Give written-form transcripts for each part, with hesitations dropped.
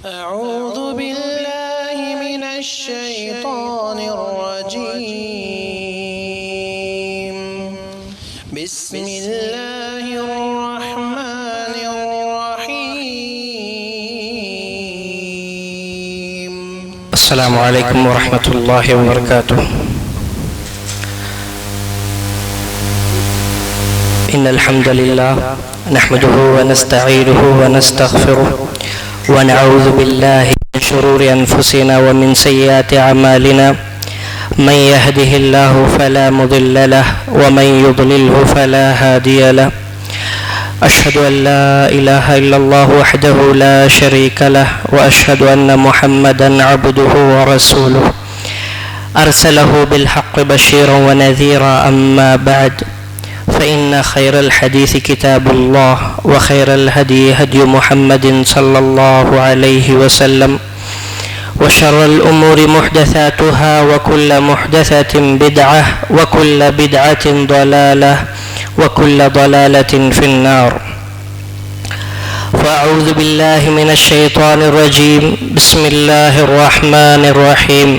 أعوذ بالله من الشيطان الرجيم بسم الله الرحمن الرحيم السلام عليكم ورحمة الله وبركاته. إن الحمد لله نحمده ونستعينه ونستغفره ونعوذ بالله من شرور أنفسنا ومن سيئات أعمالنا. من يهده الله فلا مضل له ومن يضلله فلا هادي له. أشهد أن لا إله إلا الله وحده لا شريك له وأشهد أن محمدا عبده ورسوله أرسله بالحق بشيرا ونذيرا. أما بعد فإن خير الحديث كتاب الله وخير الهدي هدي محمد صلى الله عليه وسلم وشر الأمور محدثاتها وكل محدثة بدعة وكل بدعة ضلالة وكل ضلالة في النار. فأعوذ بالله من الشيطان الرجيم. بسم الله الرحمن الرحيم.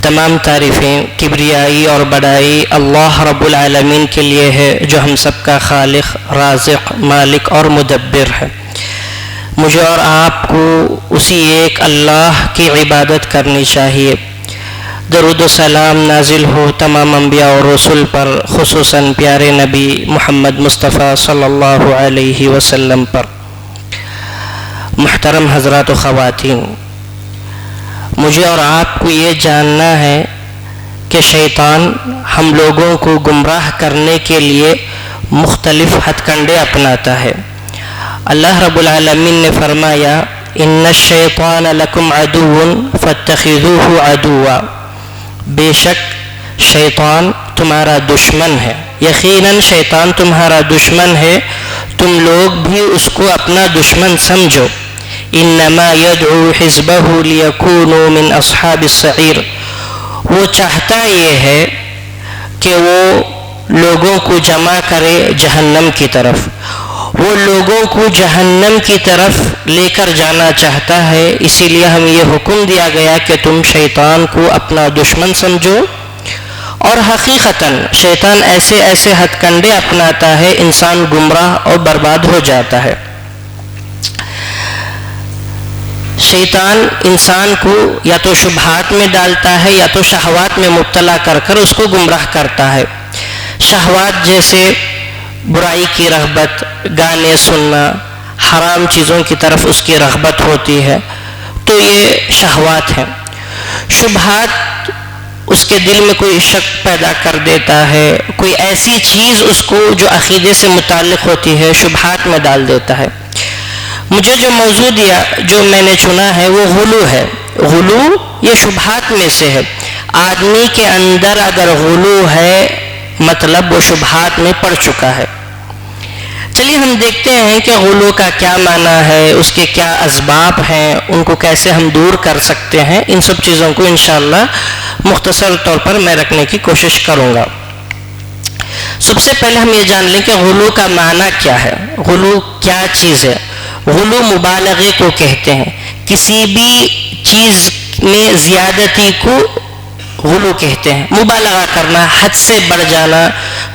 تمام تعریفیں کبریائی اور بڑائی اللہ رب العالمین کے لیے ہے جو ہم سب کا خالق، رازق، مالک اور مدبر ہے. مجھے اور آپ کو اسی ایک اللہ کی عبادت کرنی چاہیے. درود و سلام نازل ہو تمام انبیاء اور رسول پر، خصوصاً پیارے نبی محمد مصطفیٰ صلی اللہ علیہ وسلم پر. محترم حضرات و خواتین، مجھے اور آپ کو یہ جاننا ہے کہ شیطان ہم لوگوں کو گمراہ کرنے کے لیے مختلف ہتھ کنڈے اپناتا ہے. اللہ رب العالمین نے فرمایا ان الشیطان لکم عدو فاتخذوہ عدوا. بے شک شیطان تمہارا دشمن ہے، یقیناً شیطان تمہارا دشمن ہے، تم لوگ بھی اس کو اپنا دشمن سمجھو. انما یدعو حزبہ لیکونوا من اصحاب السعیر. وہ چاہتا یہ ہے کہ وہ لوگوں کو جمع کرے جہنم کی طرف، وہ لوگوں کو جہنم کی طرف لے کر جانا چاہتا ہے. اسی لیے ہمیں یہ حکم دیا گیا کہ تم شیطان کو اپنا دشمن سمجھو. اور حقیقتاً شیطان ایسے ایسے ہتھ کنڈے اپناتا ہے، انسان گمراہ اور برباد ہو جاتا ہے. شیطان انسان کو یا تو شبہات میں ڈالتا ہے یا تو شہوات میں مبتلا کر کر اس کو گمراہ کرتا ہے. شہوات جیسے برائی کی رغبت، گانے سننا، حرام چیزوں کی طرف اس کی رغبت ہوتی ہے، تو یہ شہوات ہیں. شبہات اس کے دل میں کوئی شک پیدا کر دیتا ہے، کوئی ایسی چیز اس کو جو عقیدے سے متعلق ہوتی ہے شبہات میں ڈال دیتا ہے. مجھے جو موضوع دیا، جو میں نے چنا ہے، وہ غلو ہے. غلو یہ شبہات میں سے ہے. آدمی کے اندر اگر غلو ہے مطلب وہ شبہات میں پڑ چکا ہے. چلیے ہم دیکھتے ہیں کہ غلو کا کیا معنی ہے، اس کے کیا اسباب ہیں، ان کو کیسے ہم دور کر سکتے ہیں. ان سب چیزوں کو انشاءاللہ مختصر طور پر میں رکھنے کی کوشش کروں گا. سب سے پہلے ہم یہ جان لیں کہ غلو کا معنی کیا ہے. غلو کیا چیز ہے؟ غلو مبالغے کو کہتے ہیں. کسی بھی چیز میں زیادتی کو غلو کہتے ہیں. مبالغہ کرنا، حد سے بڑھ جانا.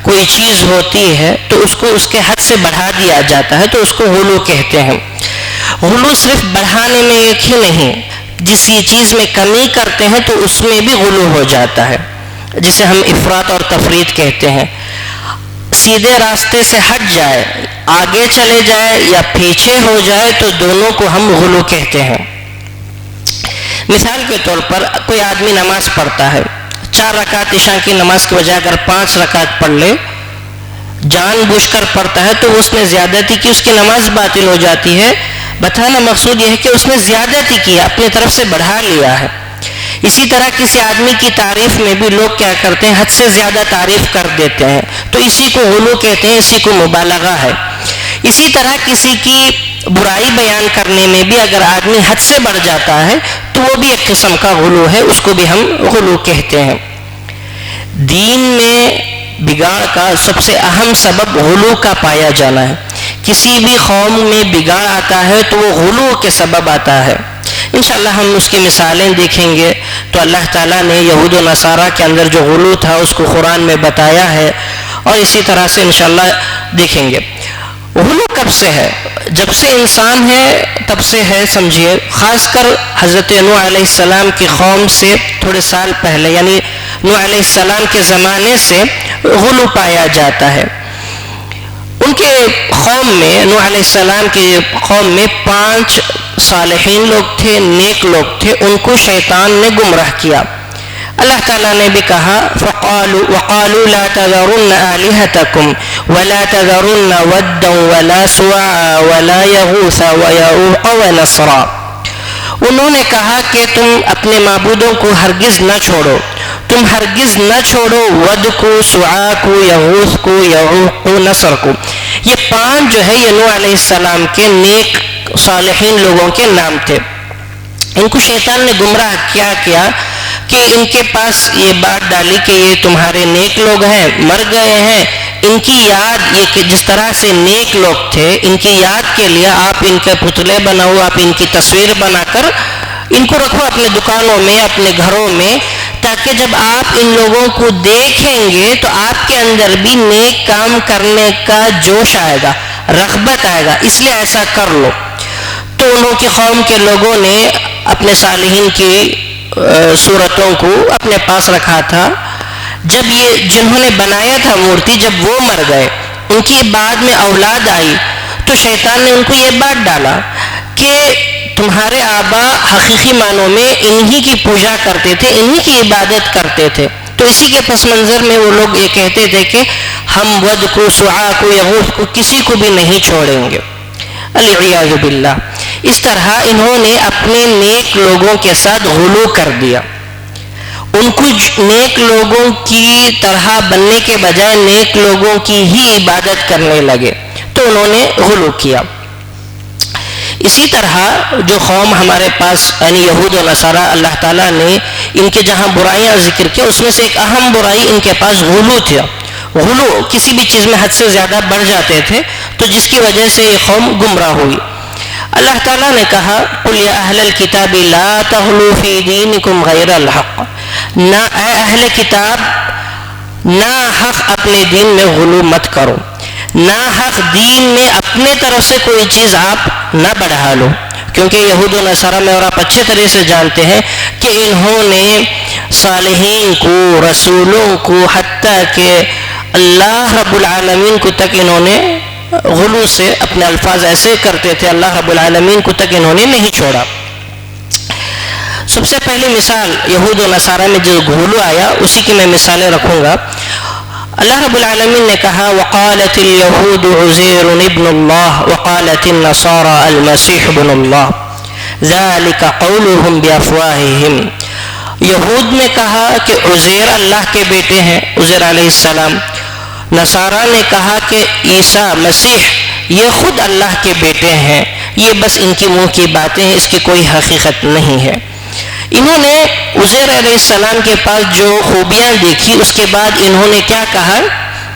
کوئی چیز ہوتی ہے تو اس کو اس کے حد سے بڑھا دیا جاتا ہے تو اس کو غلو کہتے ہیں. غلو صرف بڑھانے میں ایک ہی نہیں، جسی چیز میں کمی کرتے ہیں تو اس میں بھی غلو ہو جاتا ہے، جسے ہم افراط اور تفریط کہتے ہیں. سیدھے راستے سے ہٹ جائے، آگے چلے جائے یا پیچھے ہو جائے تو دونوں کو ہم غلو کہتے ہیں. مثال کے طور پر کوئی آدمی نماز پڑھتا ہے، 4 رکعت عشاء کی نماز کے بجائے اگر 5 رکعت پڑھ لے، جان بوجھ کر پڑھتا ہے تو اس نے زیادتی کی، اس کی نماز باطل ہو جاتی ہے. بتانا مقصود یہ ہے کہ اس نے زیادتی کی، اپنی طرف سے بڑھا لیا ہے. اسی طرح کسی آدمی کی تعریف میں بھی لوگ کیا کرتے ہیں، حد سے زیادہ تعریف کر دیتے ہیں، تو اسی کو غلو کہتے ہیں، اسی کو مبالغہ ہے. اسی طرح کسی کی برائی بیان کرنے میں بھی اگر آدمی حد سے بڑھ جاتا ہے تو وہ بھی ایک قسم کا غلو ہے، اس کو بھی ہم غلو کہتے ہیں. دین میں بگاڑ کا سب سے اہم سبب غلو کا پایا جانا ہے. کسی بھی قوم میں بگاڑ آتا ہے تو وہ غلو کے سبب آتا ہے. انشاءاللہ ہم اس کی مثالیں دیکھیں گے. تو اللہ تعالیٰ نے یہود و نصارہ کے اندر جو غلو تھا اس کو قرآن میں بتایا ہے، اور اسی طرح سے انشاءاللہ دیکھیں گے. غلو کب سے ہے؟ جب سے انسان ہے تب سے ہے سمجھیے. خاص کر حضرت نوح علیہ السلام کی قوم سے تھوڑے سال پہلے، یعنی نوح علیہ السلام کے زمانے سے غلو پایا جاتا ہے. ان کے قوم میں، نوح علیہ السلام کی قوم میں 5 صالحین لوگ تھے، نیک لوگ تھے. ان کو شیطان نے گمراہ کیا. اللہ تعالیٰ نے بھی کہا وَقَالُوا لَا تَذَرُنَّ آلِهَتَكُمْ وَلَا تَذَرُنَّ وَدًّا وَلَا سُوَاعًا وَلَا يَغُوثَ وَيَعُوقَ وَنَسْرًا. انہوں نے کہا کہ تم اپنے معبودوں کو ہرگز نہ چھوڑو، تم ہرگز نہ چھوڑو ود کو، سعا کو، یغوث کو، یعوق کو، نصر کو. یہ 5 جو ہے یہ نوح علیہ السلام کے نیک صالحین لوگوں کے نام تھے. ان کو شیطان نے گمراہ کیا کہ ان کے پاس یہ بات ڈالی کہ یہ تمہارے نیک لوگ ہیں، مر گئے ہیں، ان کی یاد، یہ کہ جس طرح سے نیک لوگ تھے ان کی یاد کے لیے آپ ان کے پتلے بناؤ، آپ ان کی تصویر بنا کر ان کو رکھو اپنے دکانوں میں، اپنے گھروں میں، تاکہ جب آپ ان لوگوں کو دیکھیں گے تو آپ کے اندر بھی نیک کام کرنے کا جوش آئے گا، رغبت آئے گا، اس لیے ایسا کر لو. تو انہوں کی قوم کے لوگوں نے اپنے صالحین کی صورتوں کو اپنے پاس رکھا تھا. جب یہ جنہوں نے بنایا تھا مورتی، جب وہ مر گئے، ان کی بعد میں اولاد آئی، تو شیطان نے ان کو یہ بات ڈالا کہ تمہارے آبا حقیقی معنوں میں انہی کی پوجا کرتے تھے، انہی کی عبادت کرتے تھے. تو اسی کے پس منظر میں وہ لوگ یہ کہتے تھے کہ ہم ود کو، سعا کو، یغوث کو کسی کو بھی نہیں چھوڑیں گے. العیاذ باللہ. اس طرح انہوں نے اپنے نیک لوگوں کے ساتھ غلو کر دیا. ان کو نیک لوگوں کی طرح بننے کے بجائے نیک لوگوں کی ہی عبادت کرنے لگے، تو انہوں نے غلو کیا. اسی طرح جو قوم ہمارے پاس یعنی یہود و نصارہ، اللہ تعالیٰ نے ان کے جہاں برائیاں ذکر کیا اس میں سے ایک اہم برائی ان کے پاس غلو تھا. غلو کسی بھی چیز میں حد سے زیادہ بڑھ جاتے تھے، تو جس کی وجہ سے یہ قوم گمراہ ہوئی. اللہ تعالیٰ نے کہا قُلْ يَا أَهْلَ الْكِتَابِ لَا تَغْلُوا فِي دِينِكُمْ غَيْرَ الْحَقِّ. نہ اے اہل کتاب، نہ حق اپنے دین میں غلو مت کرو، نہ حق دین میں اپنے طرف سے کوئی چیز آپ نہ بڑھا لو. کیونکہ یہود و نصارہ میں، اور آپ اچھے طرح سے جانتے ہیں کہ انہوں نے صالحین کو، رسولوں کو، حتیٰ کہ اللہ رب العالمین کو تک انہوں نے غلو سے اپنے الفاظ ایسے کرتے تھے، اللہ رب العالمین کو تک انہوں نے نہیں چھوڑا. سب سے پہلی مثال یہود و نصارہ میں جو غلو آیا اسی کی میں مثالیں رکھوں گا. اللہ رب العالمین نے کہا وقالت اليہود عزیر ابن اللہ وقالت النصارى المسیح ابن اللہ ذلك قولهم بافواہہم. یہود نے کہا کہ عزیر اللہ کے بیٹے ہیں، عزیر علیہ السلام. نصارہ نے کہا کہ عیسیٰ مسیح یہ خود اللہ کے بیٹے ہیں. یہ بس ان کی منہ کی باتیں ہیں، اس کی کوئی حقیقت نہیں ہے. انہوں نے عزیر علیہ السلام کے پاس جو خوبیاں دیکھی اس کے بعد انہوں نے کیا کہا؟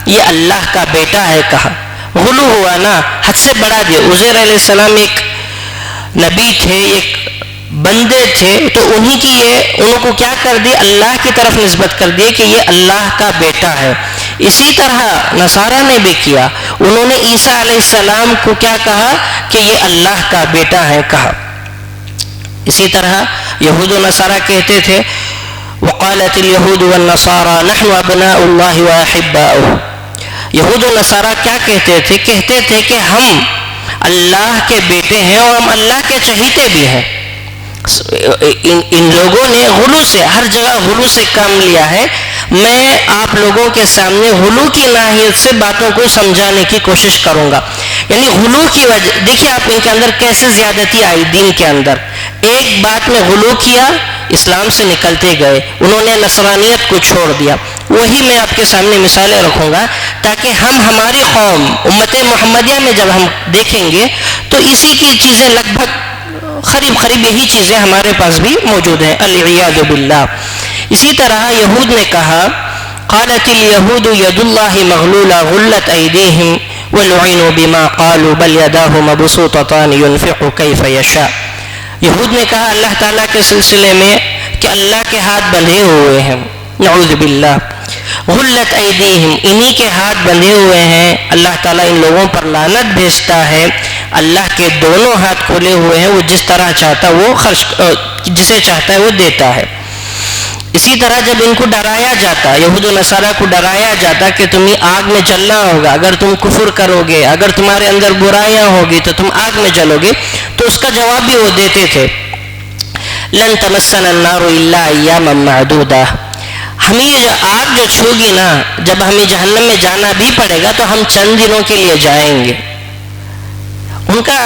یہ اللہ کا بیٹا ہے کہا. غلو ہوا نا، حد سے بڑھا دیا. عزیر علیہ السلام ایک نبی تھے، ایک بندے تھے، تو انہوں کو کیا کر دی؟ اللہ کی طرف نسبت کر دی کہ یہ اللہ کا بیٹا ہے. اسی طرح نصارہ نے بھی کیا، انہوں نے عیسیٰ علیہ السلام کو کیا کہا کہ یہ اللہ کا بیٹا ہے کہا. اسی طرح یہود و نصارہ کہتے تھے وقالت اليہود والنصارى نحن ابناء اللہ واحباؤہ. یہود و نصارہ کیا کہتے تھے کہ ہم اللہ کے بیٹے ہیں اور ہم اللہ کے چہیتے بھی ہیں. ان لوگوں نے غلو سے، ہر جگہ غلو سے کام لیا ہے. میں آپ لوگوں کے سامنے غلو کی ناحیت سے باتوں کو سمجھانے کی کوشش کروں گا. یعنی غلو کی وجہ دیکھیے آپ ان کے اندر کیسے زیادتی آئی. دین کے اندر ایک بات میں غلو کیا، اسلام سے نکلتے گئے، انہوں نے نصرانیت کو چھوڑ دیا. وہی میں آپ کے سامنے مثالیں رکھوں گا تاکہ ہماری قوم امت محمدیہ میں جب ہم دیکھیں گے تو اسی کی چیزیں لگ بھگ قریب یہی چیزیں ہمارے پاس بھی موجود ہیں. العیاذ باللہ. اسی طرح یہود نے کہا قالت الیہود ید اللہ مغلولہ غلت ایدیہم وَلُعِنُوا بِمَا قَالُوا بَلْ يَدَاهُ مَبْسُوطَتَانِ يُنْفِقُ كَيْفَ يَشَاءُ. یہود نے کہا اللہ تعالیٰ کے سلسلے میں کہ اللہ کے ہاتھ بندھے ہوئے ہیں، نعوذ باللہ. غلت ایدیہم، انہی کے ہاتھ بندھے ہوئے ہیں. اللہ تعالیٰ ان لوگوں پر لعنت بھیجتا ہے. اللہ کے دونوں ہاتھ کھولے ہوئے ہیں، وہ جس طرح چاہتا وہ خرچ، جسے چاہتا ہے وہ دیتا ہے. اسی طرح جب ان کو ڈرایا جاتا، یہود و نصارہ کو ڈرایا جاتا کہ تمہیں آگ میں جلنا ہوگا، اگر تم کفر کرو گے، اگر تمہارے اندر برائیاں ہوگی تو تم آگ میں جلو گے، تو اس کا جواب بھی وہ دیتے تھے، لن تمسنا النار الا ایاما معدودہ، ہمیں یہ آگ جو چھو گی نا، جب ہمیں جہنم میں جانا بھی پڑے گا تو ہم چند دنوں کے لیے جائیں گے. ان کا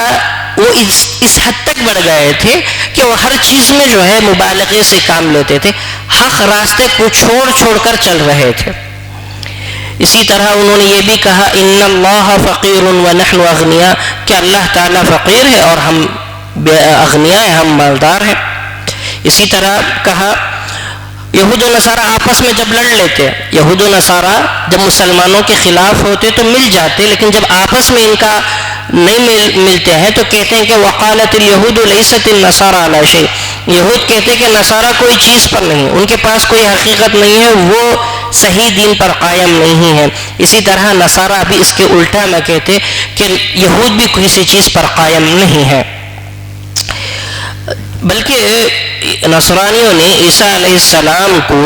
وہ اس حد تک بڑھ گئے تھے کہ وہ ہر چیز میں جو ہے مبالغے سے کام لیتے تھے، حق راستے کو چھوڑ چھوڑ کر چل رہے تھے. اسی طرح انہوں نے یہ بھی کہا ان اللہ فقیر ونحن اغنیاء، کہ اللہ تعالیٰ فقیر ہے اور ہم اغنیاء ہیں، ہم مالدار ہیں. اسی طرح کہا یہود و نصارہ آپس میں جب لڑ لیتے، یہود و نصارہ جب مسلمانوں کے خلاف ہوتے تو مل جاتے، لیکن جب آپس میں ان کا نہیں ملتے ہیں تو کہتے ہیں کہ وقالت الیہود لیست النصارى علی شیء، یہود کہتے ہیں کہ نصارہ کوئی چیز پر نہیں، ان کے پاس کوئی حقیقت نہیں ہے، وہ صحیح دین پر قائم نہیں ہے. اسی طرح نصارہ بھی اس کے الٹا میں کہتے کہ یہود بھی کسی چیز پر قائم نہیں ہے. بلکہ نصرانیوں نے عیسیٰ علیہ السلام کو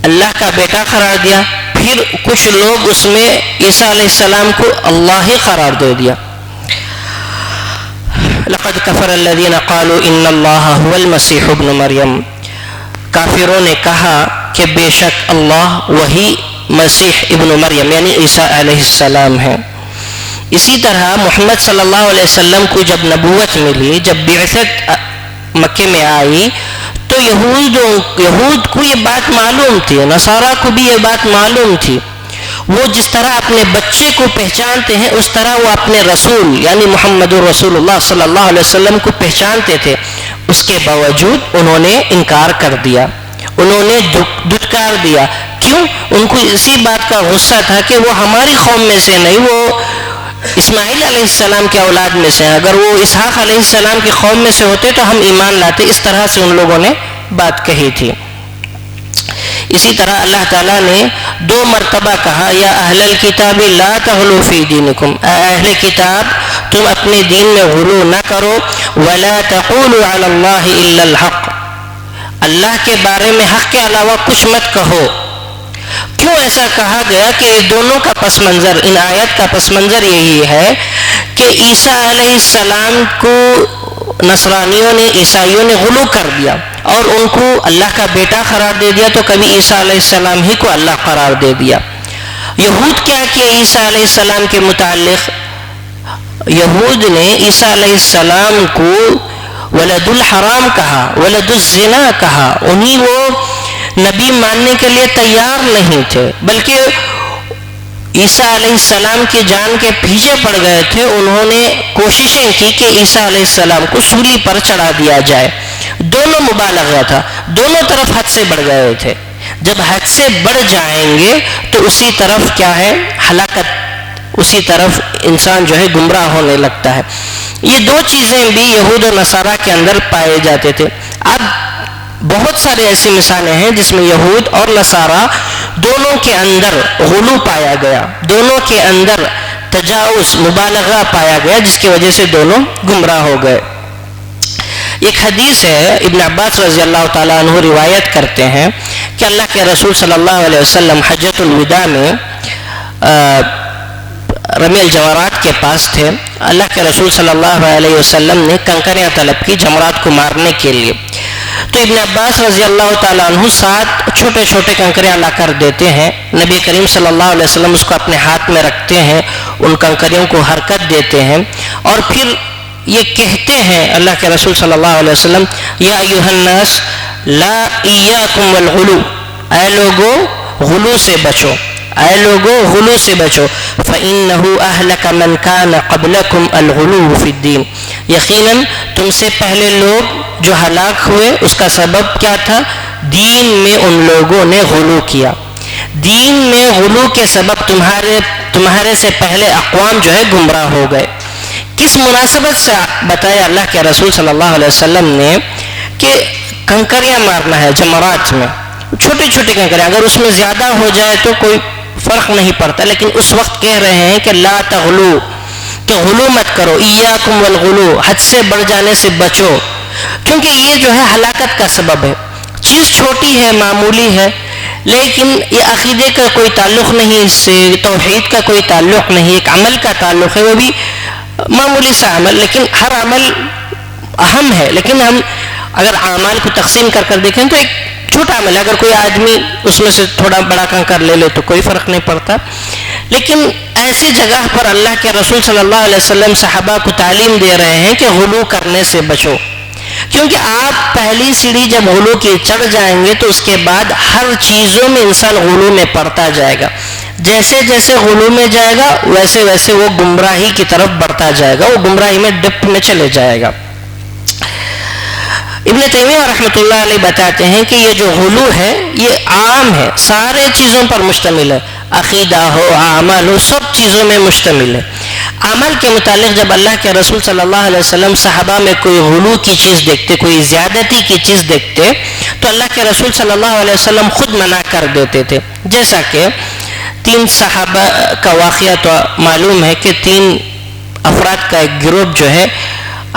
اللہ کا بیٹا قرار دیا، پھر کچھ لوگ اس میں عیسیٰ علیہ السلام کو اللہ ہی قرار دے دیا. لقد کفر الذین قالوا ان اللہ هو المسیح ابن مریم، کافروں نے کہا کہ بے شک اللہ وہی مسیح ابن مریم یعنی عیسیٰ علیہ السلام ہے. اسی طرح محمد صلی اللہ علیہ وسلم کو جب نبوت ملی، جب بعثت مکے میں آئی تو یہود کو یہ بات معلوم تھی، نصارہ کو بھی یہ بات معلوم تھی. وہ جس طرح اپنے بچے کو پہچانتے ہیں اس طرح وہ اپنے رسول یعنی محمد رسول اللہ صلی اللہ علیہ وسلم کو پہچانتے تھے. اس کے باوجود انہوں نے انکار کر دیا، انہوں نے دھتکار دیا. کیوں؟ ان کو اسی بات کا غصہ تھا کہ وہ ہماری قوم میں سے نہیں، وہ اسماعیل علیہ السلام کے اولاد میں سے ہیں، اگر وہ اسحاق علیہ السلام کی قوم میں سے ہوتے تو ہم ایمان لاتے. اس طرح سے ان لوگوں نے بات کہی تھی. اسی طرح اللہ تعالیٰ نے 2 مرتبہ کہا یا اہل الکتاب لا تغلوا فی دینکم، اے اہل کتاب تم اپنے دین میں غلو نہ کرو، ولا تقولوا علی اللہ الا الحق، اللہ کے بارے میں حق کے علاوہ کچھ مت کہو. کیوں ایسا کہا گیا؟ کہ دونوں کا پس منظر، ان آیت کا پس منظر یہی ہے کہ عیسیٰ علیہ السلام کو نصرانیوں نے، عیسائیوں نے غلو کر دیا اور ان کو اللہ کا بیٹا قرار دے دیا، تو کبھی عیسیٰ علیہ السلام ہی کو اللہ قرار دے دیا. یہود کیا کیا عیسیٰ علیہ السلام کے متعلق؟ یہود نے عیسیٰ علیہ السلام کو ولد الحرام کہا، ولد الزنا کہا. انہیں وہ نبی ماننے کے لیے تیار نہیں تھے، بلکہ عیسیٰ علیہ السلام کی جان کے پیچھے پڑ گئے تھے. انہوں نے کوششیں کی کہ عیسیٰ علیہ السلام کو سولی پر چڑھا دیا جائے. دونوں مبالغہ تھا، دونوں طرف حد سے بڑھ گئے تھے. جب حد سے بڑھ جائیں گے تو اسی طرف کیا ہے ہلاکت، اسی طرف انسان جو ہے گمراہ ہونے لگتا ہے. یہ 2 چیزیں بھی یہود و نصارہ کے اندر پائے جاتے تھے. اب بہت سارے ایسی مثالیں ہیں جس میں یہود اور نصارہ دونوں کے اندر غلو پایا گیا، دونوں کے اندر تجاوز، مبالغہ پایا گیا، جس کی وجہ سے دونوں گمراہ ہو گئے. ایک حدیث ہے، ابن عباس رضی اللہ تعالیٰ عنہ روایت کرتے ہیں کہ اللہ کے رسول صلی اللہ علیہ وسلم حجۃ الوداع میں رمی الجمرات کے پاس تھے. اللہ کے رسول صلی اللہ علیہ وسلم نے کنکریاں طلب کی جمرات کو مارنے کے لیے. تو ابن عباس رضی اللہ تعالیٰ عنہ 7 چھوٹے چھوٹے کنکریاں لا کر دیتے ہیں. نبی کریم صلی اللہ علیہ وسلم اس کو اپنے ہاتھ میں رکھتے ہیں، ان کنکریوں کو حرکت دیتے ہیں اور پھر یہ کہتے ہیں اللہ کے رسول صلی اللہ علیہ وسلم یا ایھا الناس لا ایاکم والغلو، اے لوگو غلو سے بچو، اے لوگو غلو سے بچو. فإنه أهلك من كان قبلكم الغلو في الدين، یقیناً تم سے پہلے لوگ جو ہلاک ہوئے اس کا سبب کیا تھا؟ دین میں ان لوگوں نے غلو کیا. دین میں غلو کے سبب تمہارے سے پہلے اقوام جو ہے گمراہ ہو گئے. کس مناسبت سے بتایا اللہ کے رسول صلی اللہ علیہ وسلم نے کہ کنکریاں مارنا ہے جمرات میں, چھوٹی چھوٹی کنکریاں, اگر اس میں زیادہ ہو جائے تو کوئی فرق نہیں پڑتا, لیکن اس وقت کہہ رہے ہیں کہ لا تغلو, کہ غلو مت کرو, ایاکم والغلو, حد سے بڑھ جانے سے بچو, کیونکہ یہ جو ہے ہلاکت کا سبب ہے. چیز چھوٹی ہے, معمولی ہے, لیکن یہ عقیدے کا کوئی تعلق نہیں, اس سے توحید کا کوئی تعلق نہیں, ایک عمل کا تعلق ہے, وہ بھی معمولی سا عمل, لیکن ہر عمل اہم ہے. لیکن ہم اگر اعمال کو تقسیم کر دیکھیں تو ایک چھوٹا عمل ہے, اگر کوئی آدمی اس میں سے تھوڑا بڑا کنکر لے لے تو کوئی فرق نہیں پڑتا. لیکن ایسی جگہ پر اللہ کے رسول صلی اللہ علیہ وسلم صحابہ کو تعلیم دے رہے ہیں کہ غلو کرنے سے بچو, کیونکہ آپ پہلی سیڑھی جب غلو کی چڑھ جائیں گے تو اس کے بعد ہر چیزوں میں انسان غلو میں پڑتا جائے گا. جیسے جیسے غلو میں جائے گا ویسے ویسے وہ گمراہی کی طرف بڑھتا جائے گا, وہ گمراہی میں ڈپ میں چلے جائے گا. ابن تیمیہ رحمۃ اللہ علیہ بتاتے ہیں کہ یہ جو غلو ہے یہ عام ہے, سارے چیزوں پر مشتمل ہے, عقیدہ ہو, اعمال ہو, سب چیزوں میں مشتمل ہے. عمل کے متعلق جب اللہ کے رسول صلی اللہ علیہ وسلم صحابہ میں کوئی غلو کی چیز دیکھتے, کوئی زیادتی کی چیز دیکھتے, تو اللہ کے رسول صلی اللہ علیہ وسلم خود منع کر دیتے تھے. جیسا کہ 3 صحابہ کا واقعہ تو معلوم ہے کہ 3 افراد کا ایک گروپ جو ہے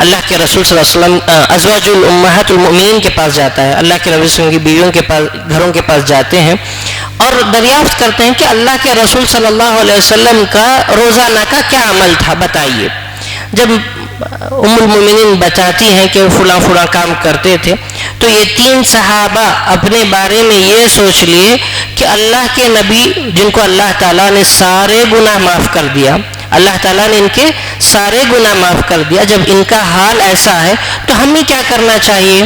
اللہ کے رسول صلی اللہ علیہ وسلم ازواج الامہات المؤمنین کے پاس جاتا ہے, اللہ کے رسول کی بیویوں کے پاس, گھروں کے پاس جاتے ہیں اور دریافت کرتے ہیں کہ اللہ کے رسول صلی اللہ علیہ وسلم کا روزانہ کا کیا عمل تھا, بتائیے. جب ام المؤمنین بتاتی ہیں کہ وہ فلاں فلاں کام کرتے تھے, تو یہ 3 صحابہ اپنے بارے میں یہ سوچ لیے کہ اللہ کے نبی جن کو اللہ تعالیٰ نے سارے گناہ معاف کر دیا, اللہ تعالیٰ نے ان کے سارے گناہ معاف کر دیا, جب ان کا حال ایسا ہے تو ہمیں کیا کرنا چاہیے.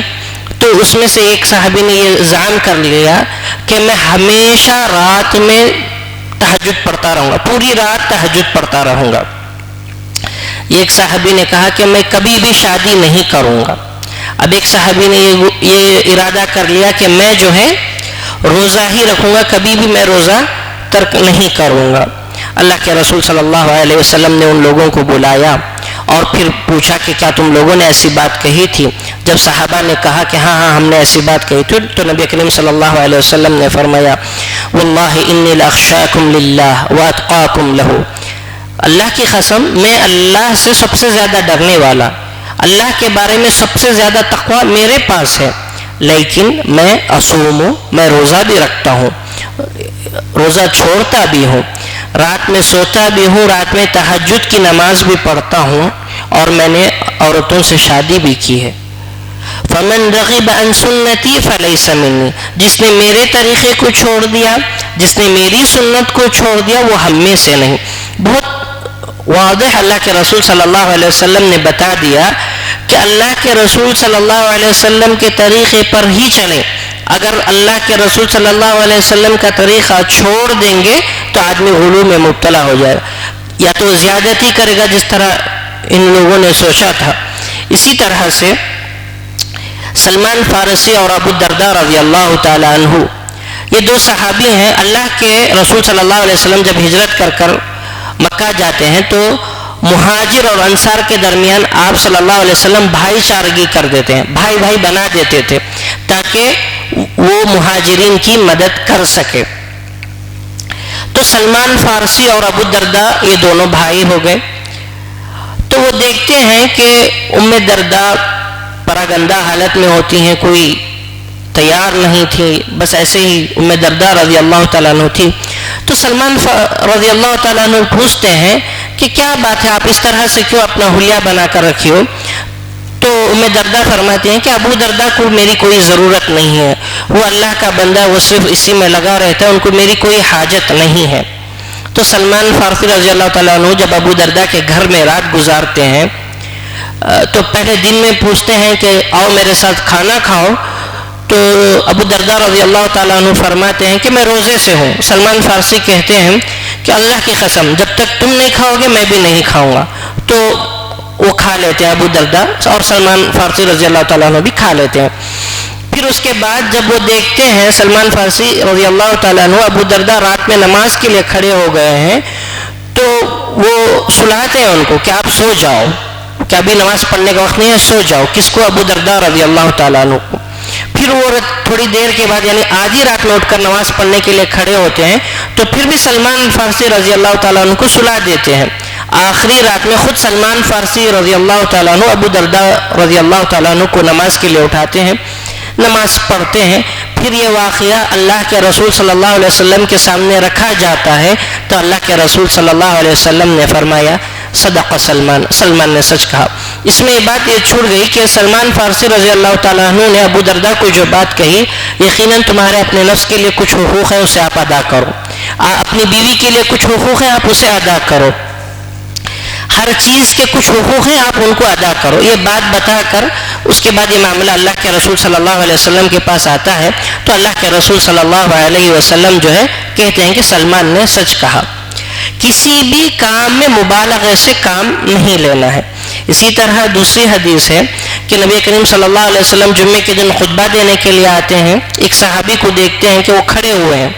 تو اس میں سے ایک صحابی نے یہ زعم کر لیا کہ میں ہمیشہ رات میں تہجد پڑھتا رہوں گا, پوری رات تہجد پڑھتا رہوں گا. ایک صحابی نے کہا کہ میں کبھی بھی شادی نہیں کروں گا. اب ایک صحابی نے یہ ارادہ کر لیا کہ میں جو ہے روزہ ہی رکھوں گا, کبھی بھی میں روزہ ترک نہیں کروں گا. اللہ کے رسول صلی اللہ علیہ وسلم نے ان لوگوں کو بلایا اور پھر پوچھا کہ کیا تم لوگوں نے ایسی بات کہی تھی. جب صحابہ نے کہا کہ ہاں ہم نے ایسی بات کہی تھی, تو نبی کریم صلی اللہ علیہ وسلم نے فرمایا واللہ انی لاخشاکم للہ واتقاکم لہ, اللہ کی قسم میں اللہ سے سب سے زیادہ ڈرنے والا, اللہ کے بارے میں سب سے زیادہ تقوی میرے پاس ہے, لیکن میں اصوم ہوں, میں روزہ بھی رکھتا ہوں, روزہ چھوڑتا بھی ہوں, رات میں سوتا بھی ہوں, رات میں تہجد کی نماز بھی پڑھتا ہوں, اور میں نے عورتوں سے شادی بھی کی ہے. فمن رغب عن سنتی فلیس منی, جس نے میرے طریقے کو چھوڑ دیا, جس نے میری سنت کو چھوڑ دیا, وہ ہم میں سے نہیں. بہت واضح اللہ کے رسول صلی اللہ علیہ وسلم نے بتا دیا کہ اللہ کے رسول صلی اللہ علیہ وسلم کے طریقے پر ہی چلیں. اگر اللہ کے رسول صلی اللہ علیہ وسلم کا طریقہ چھوڑ دیں گے تو آدمی غلو میں مبتلا ہو جائے گا, یا تو زیادتی کرے گا جس طرح ان لوگوں نے سوچا تھا. اسی طرح سے سلمان فارسی اور ابو الدرداء رضی اللہ تعالی عنہ, یہ 2 صحابی ہیں. اللہ کے رسول صلی اللہ علیہ وسلم جب ہجرت کر مکہ جاتے ہیں تو مہاجر اور انصار کے درمیان آپ صلی اللہ علیہ وسلم بھائی چارگی کر دیتے ہیں, بھائی بھائی بنا دیتے تھے تاکہ وہ مہاجرین کی مدد کر سکے. تو سلمان فارسی اور ابو الدرداء یہ دونوں بھائی ہو گئے. تو وہ دیکھتے ہیں کہ ام درداء پراگندہ حالت میں ہوتی ہیں, کوئی تیار نہیں تھی, بس ایسے ہی ام درداء رضی اللہ تعالیٰ عنہ تھی. تو سلمان رضی اللہ تعالیٰ عنہ پوچھتے ہیں کہ کیا بات ہے, آپ اس طرح سے کیوں اپنا حلیہ بنا کر رکھی ہو. تو ام درداء فرماتے ہیں کہ ابو درداء کو میری کوئی ضرورت نہیں ہے, وہ اللہ کا بندہ, وہ صرف اسی میں لگا رہتا ہے, ان کو میری کوئی حاجت نہیں ہے. تو سلمان فارسی رضی اللہ تعالیٰ عنہ جب ابو درداء کے گھر میں رات گزارتے ہیں تو پہلے دن میں پوچھتے ہیں کہ آؤ میرے ساتھ کھانا کھاؤ. تو ابو درداء رضی اللہ تعالیٰ عنہ فرماتے ہیں کہ میں روزے سے ہوں. سلمان فارسی کہتے ہیں کہ اللہ کی قسم جب تک تم نہیں کھاؤ گے میں بھی نہیں کھاؤں گا. تو وہ کھا لیتے ہیں ابو درداء, اور سلمان فارسی رضی اللہ تعالیٰ عنہ بھی کھا لیتے ہیں. پھر پھر اس کے بعد جب وہ دیکھتے ہیں سلمان فارسی رضی اللہ تعالیٰ عنہ ابو درداء رات میں نماز کے لیے کھڑے ہو گئے ہیں تو وہ سلاتے ہیں ان کو کہ آپ سو جاؤ، کہ ابھی نماز پڑھنے کا وقت نہیں ہے، سو جاؤ. کس کو؟ ابو درداء رضی اللہ تعالیٰ عنہ کو. پھر وہ تھوڑی دیر کے بعد یعنی آدھی رات میں اٹھ کر نماز پڑھنے کے لیے کھڑے ہوتے ہیں تو پھر بھی سلمان فارسی رضی اللہ تعالیٰ عنہ کو سلا دیتے ہیں. آخری رات میں خود سلمان فارسی رضی اللہ تعالیٰ عنہ ابو درداء رضی اللہ تعالیٰ عنہ کو نماز کے لیے اٹھاتے ہیں، نماز پڑھتے ہیں. پھر یہ واقعہ اللہ کے رسول صلی اللہ علیہ وسلم کے سامنے رکھا جاتا ہے تو اللہ کے رسول صلی اللہ علیہ وسلم نے فرمایا صدق سلمان، سلمان نے سچ کہا. اس میں یہ بات یہ چھوڑ گئی کہ سلمان فارسی رضی اللہ تعالیٰ عنہ نے ابو درداء کو جو بات کہی، یقیناً تمہارے اپنے نفس کے لیے کچھ حقوق ہیں اسے آپ ادا کرو، اپنی بیوی کے لیے کچھ حقوق ہیں آپ اسے ادا کرو، ہر چیز کے کچھ حقوق ہیں آپ ان کو ادا کرو. یہ بات بتا کر اس کے بعد یہ معاملہ اللہ کے رسول صلی اللہ علیہ وسلم کے پاس آتا ہے تو اللہ کے رسول صلی اللہ علیہ وسلم جو ہے کہتے ہیں کہ سلمان نے سچ کہا. کسی بھی کام میں مبالغے سے کام نہیں لینا ہے. اسی طرح دوسری حدیث ہے کہ نبی کریم صلی اللہ علیہ وسلم جمعے کے دن خطبہ دینے کے لیے آتے ہیں، ایک صحابی کو دیکھتے ہیں کہ وہ کھڑے ہوئے ہیں،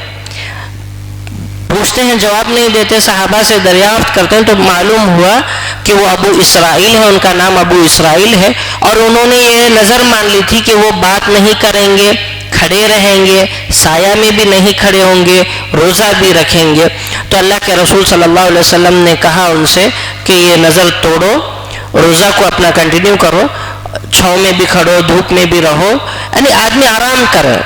پوچھتے ہیں جواب نہیں دیتے، صحابہ سے دریافت کرتے ہیں تو معلوم ہوا کہ وہ ابو اسرائیل ہے، ان کا نام ابو اسرائیل ہے، اور انہوں نے یہ نظر مان لی تھی کہ وہ بات نہیں کریں گے، کھڑے رہیں گے، سایہ میں بھی نہیں کھڑے ہوں گے، روزہ بھی رکھیں گے. تو اللہ کے رسول صلی اللہ علیہ وسلم نے کہا ان سے کہ یہ نظر توڑو، روزہ کو اپنا کنٹینیو کرو، چھاؤں میں بھی کھڑو، دھوپ میں بھی رہو، یعنی آدمی آرام کرے،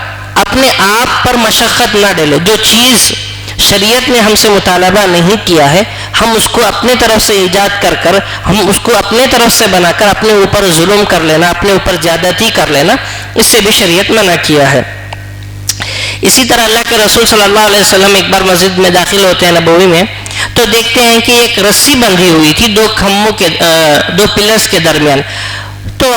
اپنے آپ پر مشقت نہ ڈالے. جو چیز شریعت نے ہم سے مطالبہ نہیں کیا ہے ہم اس کو اپنے طرف سے ایجاد کر کر، ہم اس کو اپنے طرف سے بنا کر اپنے اوپر ظلم کر لینا، اپنے اوپر زیادتی کر لینا، اس سے بھی شریعت منع کیا ہے. اسی طرح اللہ کے رسول صلی اللہ علیہ وسلم ایک بار مسجد میں داخل ہوتے ہیں نبوی میں تو دیکھتے ہیں کہ ایک رسی بندھی ہوئی تھی دو کھمبوں کے، دو پلرز کے درمیان. تو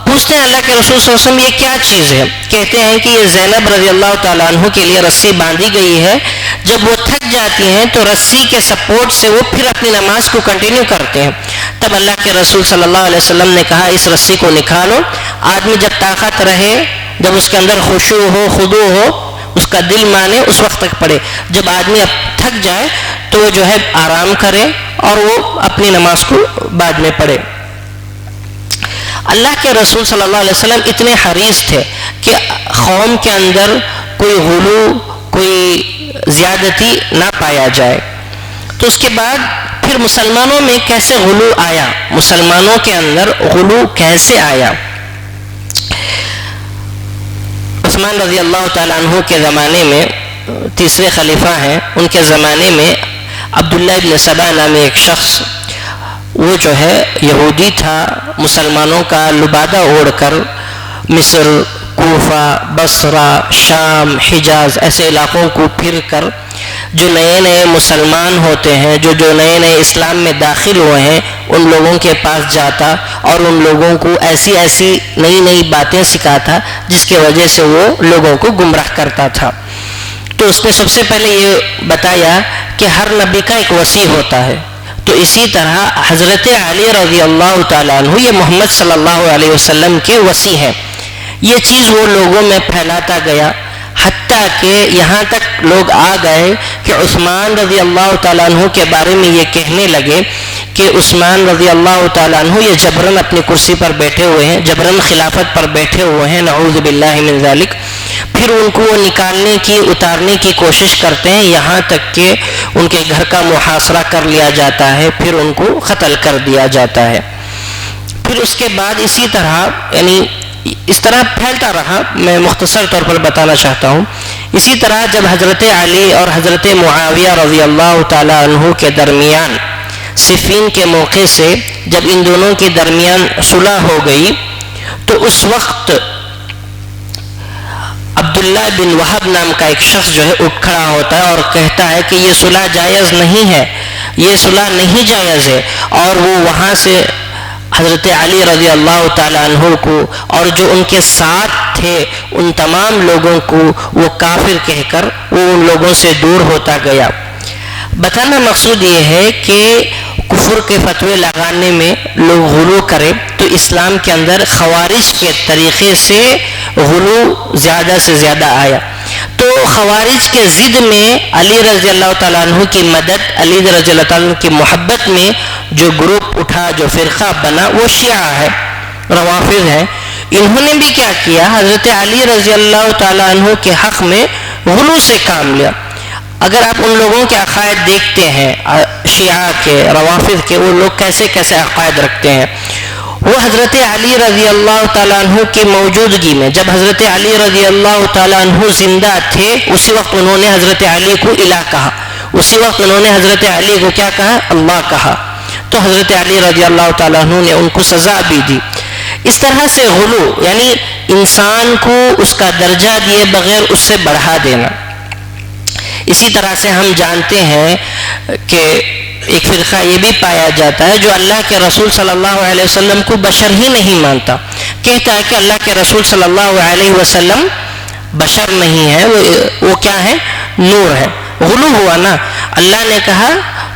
پوچھتے ہیں اللہ کے رسول صلی اللہ علیہ وسلم یہ کیا چیز ہے؟ کہتے ہیں کہ یہ زینب رضی اللہ تعالیٰ عنہ کے لیے رسی باندھی گئی ہے، جب وہ تھک جاتی ہیں تو رسی کے سپورٹ سے وہ پھر اپنی نماز کو کنٹینیو کرتے ہیں. تب اللہ کے رسول صلی اللہ علیہ وسلم نے کہا اس رسی کو نکالو، آدمی جب طاقت رہے، جب اس کے اندر خشوع ہو، خضوع ہو، اس کا دل مانے، اس وقت تک پڑھے. جب آدمی اب تھک جائے تو وہ جو ہے آرام کرے اور وہ اپنی نماز کو بعد میں پڑھے. اللہ کے رسول صلی اللہ علیہ وسلم اتنے حریص تھے کہ قوم کے اندر کوئی غلو، کوئی زیادتی نہ پایا جائے. تو اس کے بعد پھر مسلمانوں میں کیسے غلو آیا، مسلمانوں کے اندر غلو کیسے آیا؟ عثمان رضی اللہ تعالیٰ عنہ کے زمانے میں، تیسرے خلیفہ ہیں، ان کے زمانے میں عبداللہ ابن سبا نامی ایک شخص، وہ جو ہے یہودی تھا، مسلمانوں کا لبادہ اوڑھ کر مصر، کوفہ، بصرہ، شام، حجاز ایسے علاقوں کو پھر کر جو نئے نئے مسلمان ہوتے ہیں، جو نئے نئے اسلام میں داخل ہوئے ہیں، ان لوگوں کے پاس جاتا اور ان لوگوں کو ایسی نئی نئی باتیں سکھاتا جس کی وجہ سے وہ لوگوں کو گمراہ کرتا تھا. تو اس نے سب سے پہلے یہ بتایا کہ ہر نبی کا ایک وصی ہوتا ہے، تو اسی طرح حضرت علی رضی اللہ تعالیٰ عنہ یہ محمد صلی اللہ علیہ وسلم کے وصی ہیں. یہ چیز وہ لوگوں میں پھیلاتا گیا، حتیٰ کہ یہاں تک لوگ آ گئے کہ عثمان رضی اللہ تعالیٰ عنہ کے بارے میں یہ کہنے لگے کہ عثمان رضی اللہ تعالیٰ عنہ یہ جبرن اپنی کرسی پر بیٹھے ہوئے ہیں، جبرن خلافت پر بیٹھے ہوئے ہیں، نعوذ باللہ من ذالک. پھر ان کو وہ نکالنے کی، اتارنے کی کوشش کرتے ہیں، یہاں تک کہ ان کے گھر کا محاصرہ کر لیا جاتا ہے، پھر ان کو قتل کر دیا جاتا ہے. پھر اس کے بعد اسی طرح یعنی اس طرح پھیلتا رہا. میں مختصر طور پر بتانا چاہتا ہوں. اسی طرح جب حضرت علی اور حضرت معاویہ رضی اللہ تعالیٰ عنہ کے درمیان صفین کے موقع سے جب ان دونوں کے درمیان صلح ہو گئی تو اس وقت عبداللہ بن وہب نام کا ایک شخص جو ہے اٹھ کھڑا ہوتا ہے اور کہتا ہے کہ یہ صلح جائز نہیں ہے، یہ صلح نہیں جائز ہے، اور وہ وہاں سے حضرت علی رضی اللہ تعالیٰ عنہ کو اور جو ان کے ساتھ تھے ان تمام لوگوں کو وہ کافر کہہ کر وہ ان لوگوں سے دور ہوتا گیا. بتانا مقصود یہ ہے کہ کفر کے فتوے لگانے میں لوگ غلو کرے تو اسلام کے اندر خوارج کے طریقے سے غلو زیادہ سے زیادہ آیا. تو خوارج کے ضد میں علی رضی اللہ تعالیٰ عنہ کی مدد، علی رضی اللہ تعالیٰ عنہ کی محبت میں جو گروپ اٹھا، جو فرقہ بنا، وہ شیعہ ہے، روافض ہے. انہوں نے بھی کیا کیا؟ حضرت علی رضی اللہ تعالیٰ عنہ کے حق میں غلو سے کام لیا. اگر آپ ان لوگوں کے عقائد دیکھتے ہیں، شیعہ کے، روافض کے، وہ لوگ کیسے کیسے عقائد رکھتے ہیں. وہ حضرت علی رضی اللہ تعالیٰ عنہ کی موجودگی میں، جب حضرت علی رضی اللہ تعالیٰ عنہ زندہ تھے، اسی وقت انہوں نے حضرت علی کو الہ کہا، اسی وقت انہوں نے حضرت علی کو کیا کہا؟ اللہ کہا. تو حضرت علی رضی اللہ تعالیٰ عنہ نے ان کو سزا بھی دی. اس طرح سے غلو یعنی انسان کو اس کا درجہ دیے بغیر اس سے بڑھا دینا. اسی طرح سے ہم جانتے ہیں کہ ایک فرقہ یہ بھی پایا جاتا ہے جو اللہ کے رسول صلی اللہ علیہ وسلم کو بشر ہی نہیں مانتا، کہتا ہے کہ اللہ کے رسول صلی اللہ علیہ وسلم بشر نہیں ہے، وہ کیا ہے؟ نور ہے. غلو ہوا نا. اللہ نے کہا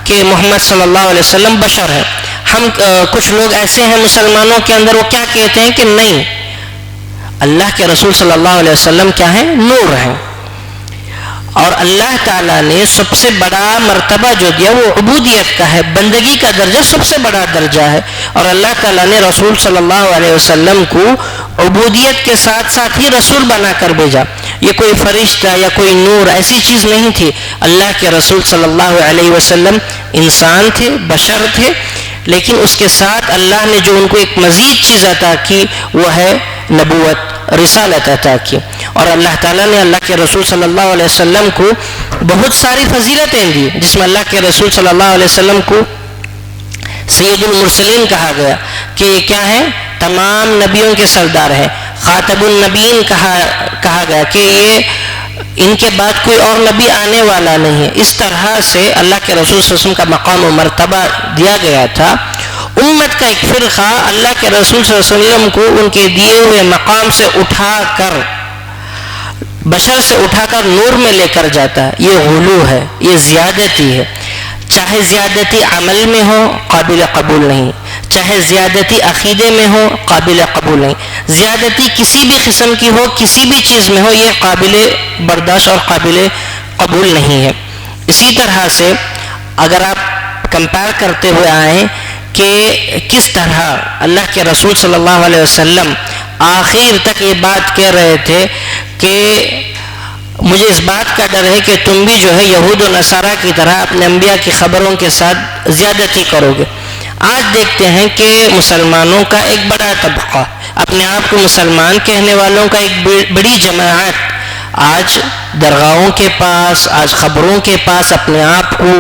کہ محمد صلی اللہ علیہ وسلم بشر ہے. ہم کچھ لوگ ایسے ہیں مسلمانوں کے اندر، وہ کیا کہتے ہیں کہ نہیں، اللہ کے رسول صلی اللہ علیہ وسلم کیا ہے؟ نور ہے. اور اللہ تعالیٰ نے سب سے بڑا مرتبہ جو دیا وہ عبودیت کا ہے، بندگی کا درجہ سب سے بڑا درجہ ہے. اور اللہ تعالیٰ نے رسول صلی اللہ علیہ وسلم کو عبودیت کے ساتھ ساتھ ہی رسول بنا کر بھیجا. یہ کوئی فرشتہ یا کوئی نور ایسی چیز نہیں تھی. اللہ کے رسول صلی اللہ علیہ وسلم انسان تھے، بشر تھے، لیکن اس کے ساتھ اللہ نے جو ان کو ایک مزید چیز عطا کی وہ ہے نبوت، رسالت عطا کی. اور اللہ تعالیٰ نے اللہ کے رسول صلی اللہ علیہ وسلم کو بہت ساری فضیلتیں دی، جس میں اللہ کے رسول صلی اللہ علیہ وسلم کو سید المرسلین کہا گیا کہ یہ کیا ہے؟ تمام نبیوں کے سردار ہیں. خاتم النبیین کہا گیا کہ یہ ان کے بعد کوئی اور نبی آنے والا نہیں ہے. اس طرح سے اللہ کے رسول صلی اللہ علیہ وسلم کا مقام و مرتبہ دیا گیا تھا. امت کا ایک فرقہ اللہ کے رسول صلی اللہ علیہ وسلم کو ان کے دیے ہوئے مقام سے اٹھا کر، بشر سے اٹھا کر نور میں لے کر جاتا ہے. یہ غلو ہے، یہ زیادتی ہے. چاہے زیادتی عمل میں ہو قابل قبول نہیں، چاہے زیادتی عقیدے میں ہو قابل قبول نہیں، زیادتی کسی بھی قسم کی ہو، کسی بھی چیز میں ہو، یہ قابل برداشت اور قابل قبول نہیں ہے. اسی طرح سے اگر آپ کمپیئر کرتے ہوئے آئیں کہ کس طرح اللہ کے رسول صلی اللہ علیہ وسلم آخر تک یہ بات کہہ رہے تھے کہ مجھے اس بات کا ڈر ہے کہ تم بھی جو ہے یہود و نصارہ کی طرح اپنے انبیاء کی خبروں کے ساتھ زیادتی کرو گے. آج دیکھتے ہیں کہ مسلمانوں کا ایک بڑا طبقہ، اپنے آپ کو مسلمان کہنے والوں کا ایک بڑی جماعت آج درگاہوں کے پاس، آج خبروں کے پاس اپنے آپ کو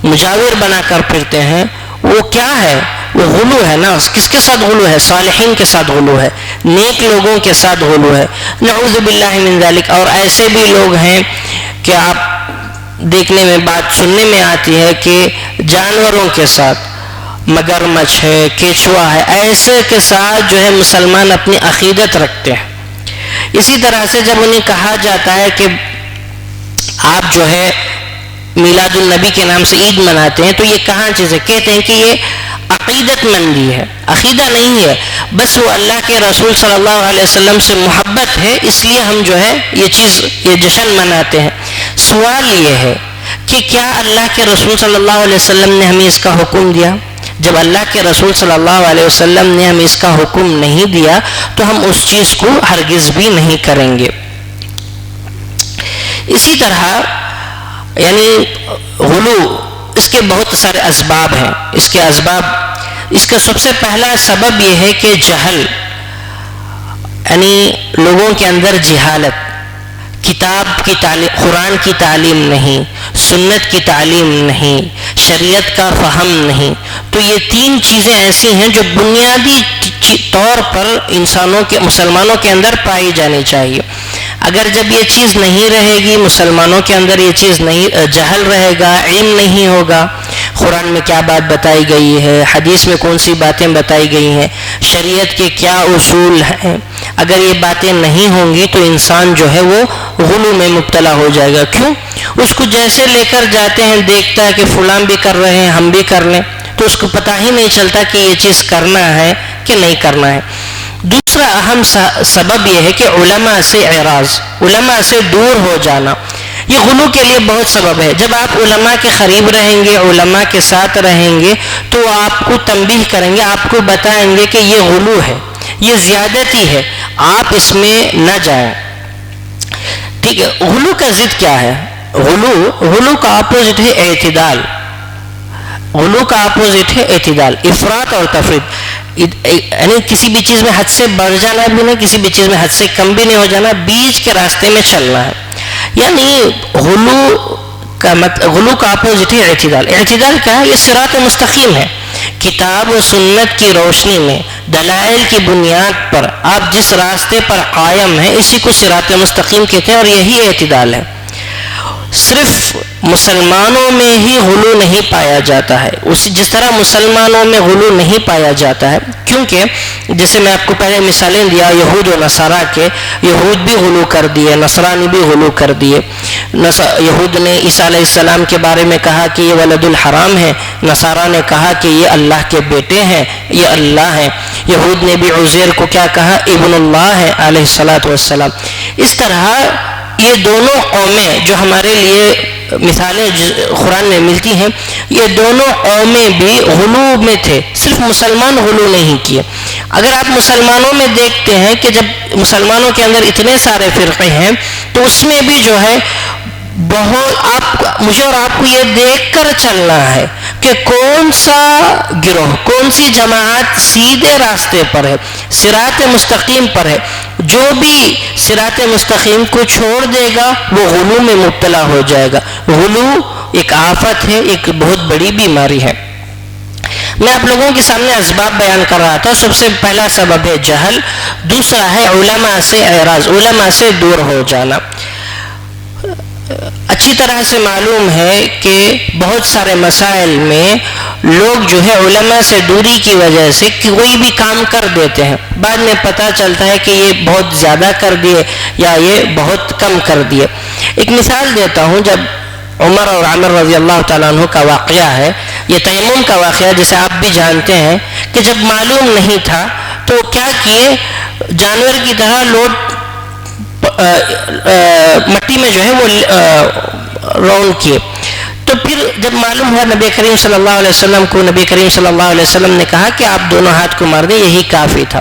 مجاور بنا کر پھرتے ہیں. وہ کیا ہے؟ وہ غلو ہے نا. کس کے ساتھ غلو ہے؟ صالحین کے ساتھ غلو ہے، نیک لوگوں کے ساتھ غلو ہے. نعوذ باللہ من ذالک. اور ایسے بھی لوگ ہیں کہ آپ دیکھنے میں، بات سننے میں آتی ہے کہ جانوروں کے ساتھ، مگرمچھ ہے، کیچوا ہے، ایسے کے ساتھ جو ہے مسلمان اپنی عقیدت رکھتے ہیں. اسی طرح سے جب انہیں کہا جاتا ہے کہ آپ جو ہے میلاد النبی کے نام سے عید مناتے ہیں، تو یہ کہاں چیز ہے؟ کہتے ہیں کہ یہ عقیدت مندی ہے، عقیدہ نہیں ہے، بس وہ اللہ کے رسول صلی اللہ علیہ وسلم سے محبت ہے، اس لیے ہم جو ہے یہ جشن مناتے ہیں. سوال یہ ہے کہ کیا اللہ کے رسول صلی اللہ علیہ وسلم نے ہمیں اس کا حکم دیا؟ جب اللہ کے رسول صلی اللہ علیہ وسلم نے ہمیں اس کا حکم نہیں دیا تو ہم اس چیز کو ہرگز بھی نہیں کریں گے. اسی طرح یعنی غلو، اس کے بہت سارے اسباب ہیں. اس کا سب سے پہلا سبب یہ ہے کہ جہل، یعنی لوگوں کے اندر جہالت، کتاب کی تعلیم، قرآن کی تعلیم نہیں، سنت کی تعلیم نہیں، شریعت کا فہم نہیں. تو یہ تین چیزیں ایسی ہیں جو بنیادی طور پر مسلمانوں کے اندر پائی جانی چاہیے. اگر جب یہ چیز نہیں رہے گی، مسلمانوں کے اندر یہ چیز نہیں، جہل رہے گا، علم نہیں ہوگا، قرآن میں کیا بات بتائی گئی ہے، حدیث میں کون سی باتیں بتائی گئی ہیں، شریعت کے کیا اصول ہیں، اگر یہ باتیں نہیں ہوں گی تو انسان جو ہے وہ غلو میں مبتلا ہو جائے گا. کیوں؟ اس کو جیسے لے کر جاتے ہیں، دیکھتا ہے کہ فلاں بھی کر رہے ہیں، ہم بھی کر لیں، تو اس کو پتہ ہی نہیں چلتا کہ یہ چیز کرنا ہے کہ نہیں کرنا ہے. دوسرا دوسرا اہم سبب یہ ہے کہ علماء سے اعراض، علماء سے دور ہو جانا. یہ غلو کے لیے بہت سبب ہے. جب آپ علماء کے قریب رہیں گے، علماء کے ساتھ رہیں گے، تو آپ کو تنبیہ کریں گے، آپ کو بتائیں گے کہ یہ غلو ہے، یہ زیادتی ہے، آپ اس میں نہ جائیں. ٹھیک ہے. غلو کا ضد کیا ہے؟ غلو کا اپوزٹ ہے اعتدال. غلو کا اپوزٹ ہے اعتدال، افراط اور تفریط. یعنی کسی بھی چیز میں حد سے بڑھ جانا بھی نہیں، کسی بھی چیز میں حد سے کم بھی نہیں ہو جانا، بیچ کے راستے میں چلنا ہے. یعنی غلو کا اپوزٹ ہے اعتدال. اعتدال کیا ہے؟ یہ صراط مستقیم ہے. کتاب و سنت کی روشنی میں، دلائل کی بنیاد پر آپ جس راستے پر قائم ہیں، اسی کو صراط مستقیم کہتے ہیں، اور یہی اعتدال ہے. صرف مسلمانوں میں ہی غلو نہیں پایا جاتا ہے. جس طرح مسلمانوں میں غلو نہیں پایا جاتا ہے، کیونکہ جیسے میں آپ کو پہلے مثالیں دیا یہود و نصارہ کے، یہود بھی غلو کر دیے، نصرانی بھی غلو کر دیے. یہود نے عیسیٰ علیہ السلام کے بارے میں کہا کہ یہ ولد الحرام ہے، نصارہ نے کہا کہ یہ اللہ کے بیٹے ہیں، یہ اللہ ہیں. یہود نے بھی عزیر کو کیا کہا؟ ابن اللہ ہے علیہ الصلاۃ والسلام. اس طرح یہ دونوں قومیں جو ہمارے لیے مثالیں قرآن میں ملتی ہیں، یہ دونوں قومیں بھی غلو میں تھے، صرف مسلمان غلو نہیں کیے. اگر آپ مسلمانوں میں دیکھتے ہیں کہ جب مسلمانوں کے اندر اتنے سارے فرقے ہیں، تو اس میں بھی جو ہے مجھے اور آپ کو یہ دیکھ کر چلنا ہے کہ کون سا گروہ، کون سی جماعت سیدھے راستے پر ہے، صراط مستقیم پر ہے. جو بھی صراط مستقیم کو چھوڑ دے گا وہ غلو میں مبتلا ہو جائے گا. غلو ایک آفت ہے، ایک بہت بڑی بیماری ہے. میں آپ لوگوں کے سامنے اسباب بیان کر رہا تھا. سب سے پہلا سبب ہے جہل، دوسرا ہے علماء سے اعراض، علماء سے دور ہو جانا. اچھی طرح سے معلوم ہے کہ بہت سارے مسائل میں لوگ جو ہے علماء سے دوری کی وجہ سے کوئی بھی کام کر دیتے ہیں، بعد میں پتہ چلتا ہے کہ یہ بہت زیادہ کر دیے یا یہ بہت کم کر دیے. ایک مثال دیتا ہوں. جب عمر اور عامر رضی اللہ تعالیٰ عنہ کا واقعہ ہے، یہ تیمم کا واقعہ جسے آپ بھی جانتے ہیں، کہ جب معلوم نہیں تھا تو کیا کیے، جانور کی طرح لوٹ مٹی میں جو ہے وہ رول کیے. تو پھر جب معلوم ہوا نبی کریم صلی اللہ علیہ وسلم کو، نبی کریم صلی اللہ علیہ وسلم نے کہا کہ آپ دونوں ہاتھ کو مار دیں، یہی کافی تھا.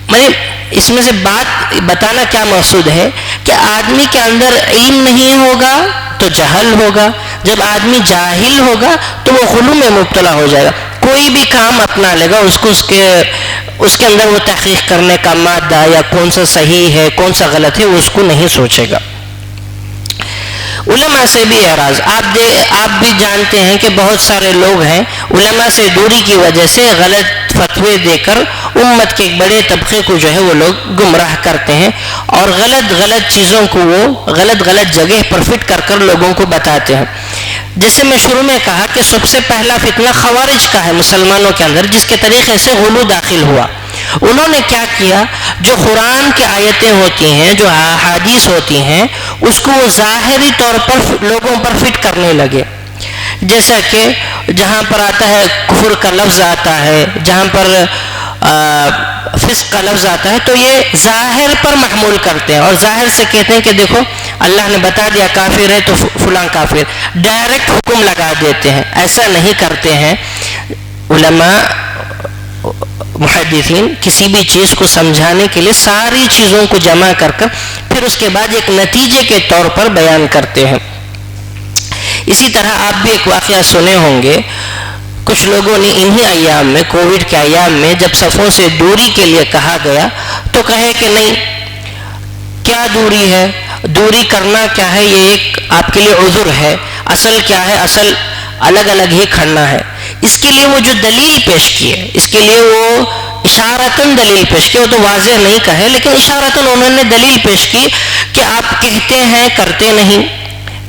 میں اس میں سے بات بتانا کیا مقصود ہے کہ آدمی کے اندر علم نہیں ہوگا تو جہل ہوگا. جب آدمی جاہل ہوگا تو وہ غلو میں مبتلا ہو جائے گا. کوئی بھی کام اپنا لے گا، اس کے اندر وہ تحقیق کرنے کا مادہ یا کون سا صحیح ہے کون سا غلط ہے اس کو نہیں سوچے گا. علماء سے بھی اعراض. آپ بھی جانتے ہیں کہ بہت سارے لوگ ہیں علماء سے دوری کی وجہ سے غلط فتوے دے کر امت کے ایک بڑے طبقے کو جو ہے وہ لوگ گمراہ کرتے ہیں، اور غلط چیزوں کو وہ غلط جگہ پر فٹ کر لوگوں کو بتاتے ہیں. جیسے میں شروع میں کہا کہ سب سے پہلا فتنہ خوارج کا ہے مسلمانوں کے اندر، جس کے طریقے سے غلو داخل ہوا. انہوں نے کیا کیا، جو قرآن کی آیتیں ہوتی ہیں، جو احادیث ہوتی ہیں، اس کو وہ ظاہری طور پر لوگوں پر فٹ کرنے لگے. جیسا کہ جہاں پر آتا ہے کفر کا لفظ آتا ہے، جہاں پر فسق کا لفظ آتا ہے، تو یہ ظاہر پر محمول کرتے ہیں اور ظاہر سے کہتے ہیں کہ دیکھو اللہ نے بتا دیا کافر ہے تو فلاں کافر، ڈائریکٹ حکم لگا دیتے ہیں. ایسا نہیں کرتے ہیں علماء محدثین. کسی بھی چیز کو سمجھانے کے لیے ساری چیزوں کو جمع کر پھر اس کے بعد ایک نتیجے کے طور پر بیان کرتے ہیں. اسی طرح آپ بھی ایک واقعہ سنے ہوں گے، کچھ لوگوں نے انہی ایام میں، کووڈ کے ایام میں، جب صفوں سے دوری کے لیے کہا گیا تو کہے کہ نہیں، کیا دوری ہے، دوری کرنا کیا ہے، یہ ایک آپ کے لیے عذر ہے. اصل کیا ہے، اصل الگ الگ ہی کھڑنا ہے. اس کے لیے وہ جو دلیل پیش کی ہے، اس کے لیے وہ اشارتاً دلیل پیش کی، وہ تو واضح نہیں کہے لیکن اشارتاً انہوں نے دلیل پیش کی کہ آپ کہتے ہیں کرتے نہیں،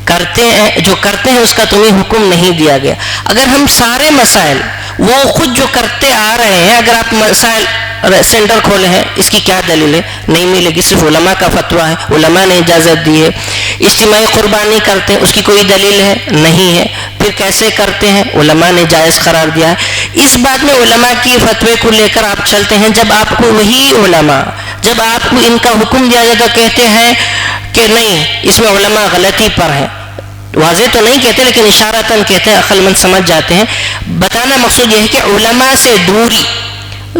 کرتے ہیں جو کرتے ہیں اس کا تمہیں حکم نہیں دیا گیا. اگر ہم سارے مسائل وہ خود جو کرتے آ رہے ہیں، اگر آپ مسائل سینٹر کھولے ہیں، اس کی کیا دلیل ہے؟ نہیں ملے گی. صرف علماء کا فتویٰ ہے، علماء نے اجازت دی ہے. اجتماعی قربانی کرتے ہیں، اس کی کوئی دلیل ہے؟ نہیں ہے. پھر کیسے کرتے ہیں؟ علماء نے جائز قرار دیا ہے. اس بات میں علماء کی فتوے کو لے کر آپ چلتے ہیں. جب آپ کو وہی علماء جب آپ کو ان کا حکم دیا جاتا کہتے ہیں کہ نہیں اس میں علماء غلطی پر ہیں. واضح تو نہیں کہتے لیکن اشارتاً کہتے ہیں, عقل مند سمجھ جاتے ہیں. بتانا مقصود یہ ہے کہ علماء سے دوری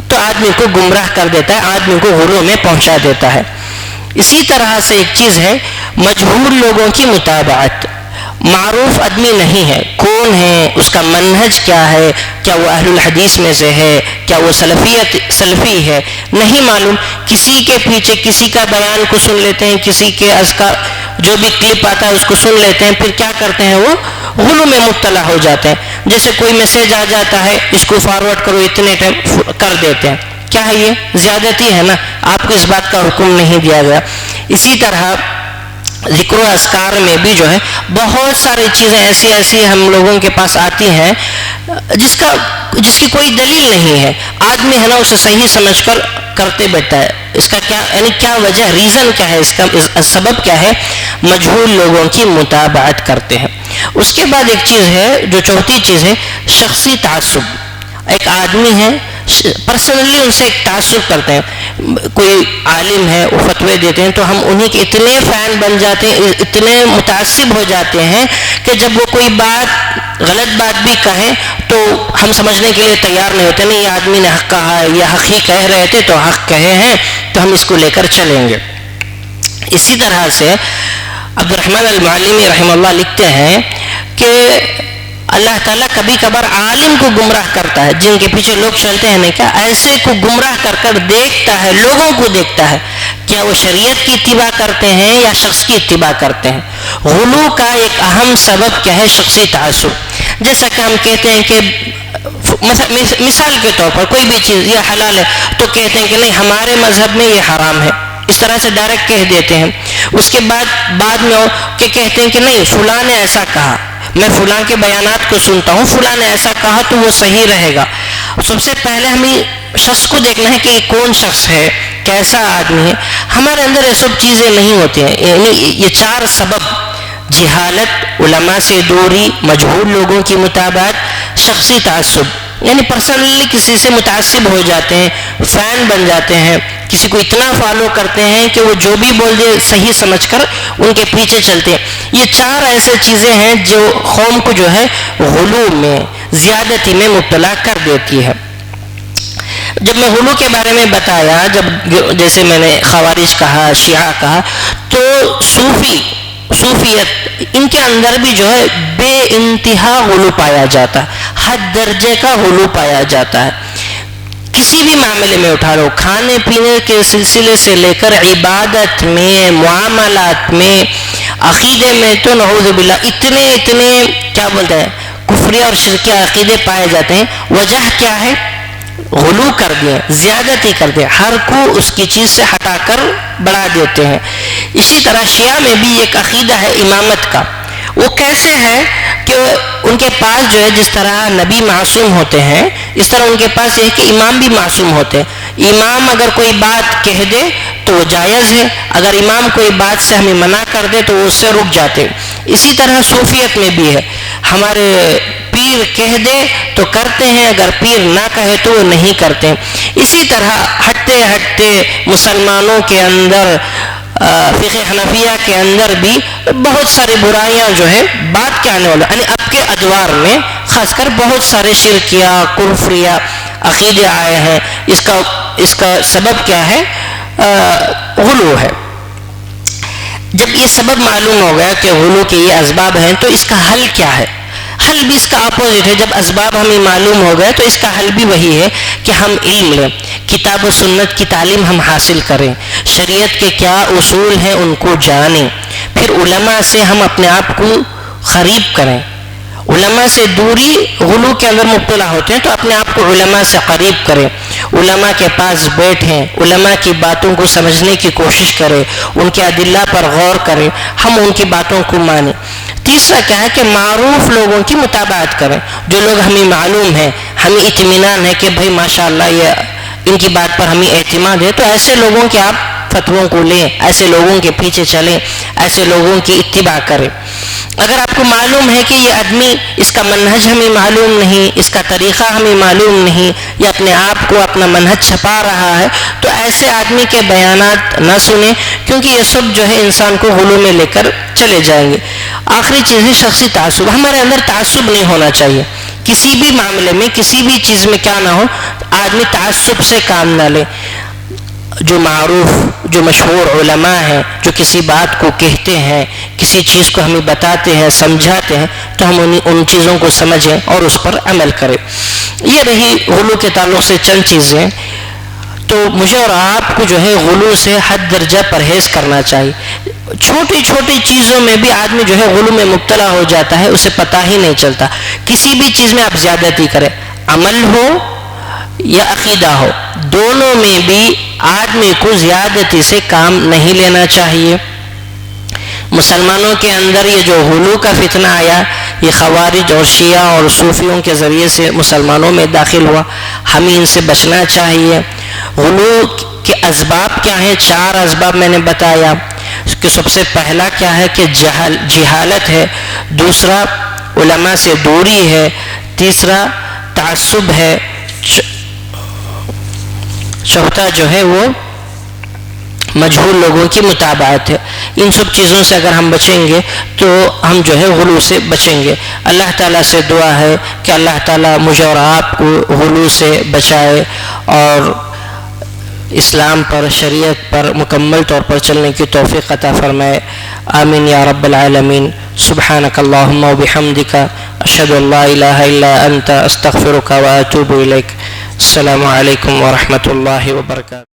تو آدمی کو گمراہ کر دیتا ہے, آدمی کو غرور میں پہنچا دیتا ہے. اسی طرح سے ایک چیز ہے مجہول لوگوں کی متابعت. معروف آدمی نہیں ہے, کون ہے, اس کا منہج کیا ہے, کیا وہ اہل الحدیث میں سے ہے, کیا وہ سلفی ہے, نہیں معلوم. کسی کے پیچھے کسی کا بیان کو سن لیتے ہیں, کسی کے اذکار جو بھی کلپ آتا ہے اس کو سن لیتے ہیں, پھر کیا کرتے ہیں وہ غلو میں مبتلا ہو جاتے ہیں. جیسے کوئی میسج آ جاتا ہے اس کو فارورڈ کرو, اتنے ٹائم کر دیتے ہیں. کیا ہے یہ زیادتی ہے نا, آپ کو اس بات کا حکم نہیں دیا گیا. اسی طرح ذکر و اذکار میں بھی جو ہے بہت ساری چیزیں ایسی ہم لوگوں کے پاس آتی ہیں جس کی کوئی دلیل نہیں ہے. آدمی ہے نا اسے صحیح سمجھ کر کرتے بیٹھتا ہے. اس کا کیا یعنی کیا وجہ, ریزن کیا ہے, اس کا سبب کیا ہے؟ مجہول لوگوں کی متابعت کرتے ہیں. اس کے بعد ایک چیز ہے جو چوتھی چیز ہے, شخصی تعصب. ایک آدمی ہے پرسنلی ان سے ایک تعصب کرتے ہیں. کوئی عالم ہے وہ فتوے دیتے ہیں تو ہم انہی کے اتنے فین بن جاتے ہیں, اتنے متعصب ہو جاتے ہیں کہ جب وہ کوئی بات غلط بات بھی کہیں تو ہم سمجھنے کے لیے تیار نہیں ہوتے. نہیں, یہ آدمی نے حق کہا ہے, یہ حق ہی کہہ رہے تھے تو حق کہے ہیں تو ہم اس کو لے کر چلیں گے. اسی طرح سے عبد الرحمن المعلمی رحمہ اللہ لکھتے ہیں کہ اللہ تعالیٰ کبھی کبھار عالم کو گمراہ کرتا ہے, جن کے پیچھے لوگ چلتے ہیں نہیں کیا, ایسے کو گمراہ کر کر دیکھتا ہے, لوگوں کو دیکھتا ہے کیا وہ شریعت کی اتباع کرتے ہیں یا شخص کی اتباع کرتے ہیں. غلو کا ایک اہم سبب کیا ہے؟ شخصی تعصب. جیسا کہ ہم کہتے ہیں کہ مثال کے طور پر کوئی بھی چیز یہ حلال ہے تو کہتے ہیں کہ نہیں ہمارے مذہب میں یہ حرام ہے, اس طرح سے ڈائریکٹ کہہ دیتے ہیں. اس کے بعد میں کہ کہتے ہیں کہ نہیں فلاں نے ایسا کہا, میں فلاں کے بیانات کو سنتا ہوں, فلاں نے ایسا کہا تو وہ صحیح رہے گا. سب سے پہلے ہمیں شخص کو دیکھنا ہے کہ یہ کون شخص ہے, کیسا آدمی ہے. ہمارے اندر یہ سب چیزیں نہیں ہوتی ہیں. یعنی یہ چار سبب, جہالت, علماء سے دوری, مجہول لوگوں کی متابعت, شخصی تعصب, یعنی پرسنلی کسی سے متعصب ہو جاتے ہیں, فین بن جاتے ہیں, کسی کو اتنا فالو کرتے ہیں کہ وہ جو بھی بول دے صحیح سمجھ کر ان کے پیچھے چلتے ہیں. یہ چار ایسے چیزیں ہیں جو قوم کو جو ہے غلو میں, زیادتی میں مبتلا کر دیتی ہے. جب میں غلو کے بارے میں بتایا, جب جیسے میں نے خوارج کہا, شیعہ کہا, تو صوفیت ان کے اندر بھی جو ہے بے انتہا غلو پایا جاتا ہے, حد درجے کا غلو پایا جاتا ہے. کسی بھی معاملے میں اٹھا لو, کھانے پینے کے سلسلے سے لے کر عبادت میں, معاملات میں, عقیدے میں تو نعوذ باللہ اتنے کیا بولتے ہیں کفری اور شرکی عقیدے پائے جاتے ہیں. وجہ کیا ہے؟ غلو کر دیں, زیادتی کر دیں, ہر کو اس کی چیز سے ہٹا کر بڑھا دیتے ہیں. اسی طرح شیعہ میں بھی ایک عقیدہ ہے امامت کا. وہ کیسے ہے کہ ان کے پاس جو ہے جس طرح نبی معصوم ہوتے ہیں اس طرح ان کے پاس یہ ہے کہ امام بھی معصوم ہوتے ہیں. امام اگر کوئی بات کہہ دے تو وہ جائز ہے, اگر امام کوئی بات سے ہمیں منع کر دے تو وہ اس سے رک جاتے. اسی طرح صوفیت میں بھی ہے, ہمارے پیر کہہ دے تو کرتے ہیں, اگر پیر نہ کہے تو وہ نہیں کرتے. اسی طرح ہٹتے مسلمانوں کے اندر فقہ حنفیہ کے اندر بھی بہت ساری برائیاں جو ہے بات کے آنے والا, یعنی اب کے ادوار میں خاص کر بہت سارے شرکیہ کفریہ عقیدے آئے ہیں. اس کا سبب کیا ہے؟ غلو ہے. جب یہ سبب معلوم ہو گیا کہ غلو کے یہ اسباب ہیں تو اس کا حل کیا ہے؟ حل بھی اس کا اپوزٹ ہے. جب اسباب ہمیں معلوم ہو گئے تو اس کا حل بھی وہی ہے کہ ہم علم لیں, کتاب و سنت کی تعلیم ہم حاصل کریں, شریعت کے کیا اصول ہیں ان کو جانیں, پھر علماء سے ہم اپنے آپ کو قریب کریں. علماء سے دوری, غلو کے اندر مبتلا ہوتے ہیں تو اپنے آپ کو علماء سے قریب کریں, علماء کے پاس بیٹھیں, علماء کی باتوں کو سمجھنے کی کوشش کریں, ان کے ادلہ پر غور کریں, ہم ان کی باتوں کو مانیں. تیسرا کیا ہے کہ معروف لوگوں کی متابعت کریں, جو لوگ ہمیں معلوم ہیں, ہمیں اطمینان ہے کہ بھائی ماشاءاللہ یہ ان کی بات پر ہمیں اعتماد ہے, تو ایسے لوگوں کے آپ فتووں کو لیں, ایسے لوگوں کے پیچھے چلیں, ایسے لوگوں کی اتباع کریں. اگر آپ کو معلوم ہے کہ یہ آدمی، اس کا منہج ہمیں معلوم نہیں، اس کا طریقہ ہمیں معلوم نہیں، یا اپنے آپ کو اپنا منہج چھپا رہا ہے، تو ایسے آدمی کے بیانات نہ سنیں، کیونکہ یہ سب جو ہے انسان کو غلو میں لے کر چلے جائیں گے۔ آخری چیز ہے شخصی تعصب۔ ہمارے اندر تعصب نہیں ہونا چاہیے، کسی بھی معاملے میں، کسی بھی چیز میں کیا نہ ہو، آدمی تعصب سے کام نہ لے۔ جو معروف، جو مشہور علماء ہیں، جو کسی بات کو کہتے ہیں، کسی چیز کو ہمیں بتاتے ہیں، سمجھاتے ہیں، تو ہم ان چیزوں کو سمجھیں اور اس پر عمل کریں۔ یہ رہی غلو کے تعلق سے چند چیزیں۔ تو مجھے اور آپ کو جو ہے غلو سے حد درجہ پرہیز کرنا چاہیے۔ چھوٹی چھوٹی چیزوں میں بھی آدمی جو ہے غلو میں مبتلا ہو جاتا ہے، اسے پتہ ہی نہیں چلتا۔ کسی بھی چیز میں آپ زیادتی کریں، عمل ہو یا عقیدہ ہو، دونوں میں بھی آدمی کو زیادتی سے کام نہیں لینا چاہیے۔ مسلمانوں کے اندر یہ جو غلو کا فتنہ آیا، یہ خوارج اور شیعہ اور صوفیوں کے ذریعے سے مسلمانوں میں داخل ہوا، ہمیں ان سے بچنا چاہیے۔ غلو کے اسباب کیا ہیں؟ 4 اسباب میں نے بتایا کہ سب سے پہلا کیا ہے کہ جہالت ہے، دوسرا علماء سے دوری ہے، تیسرا تعصب ہے، چوتھا جو ہے وہ مجہول لوگوں کی متابعت ہے۔ ان سب چیزوں سے اگر ہم بچیں گے تو ہم جو ہے غلو سے بچیں گے۔ اللہ تعالیٰ سے دعا ہے کہ اللہ تعالیٰ مجھے اور آپ کو غلو سے بچائے اور اسلام پر، شریعت پر مکمل طور پر چلنے کی توفیق عطا فرمائے۔ آمین یا رب العالمین۔ سبحانک اللہم و بحمدک، اشہد ان لا الہ الا انت، استغفرک و اتوب الیک۔ السلام علیکم ورحمۃ اللہ وبرکاتہ۔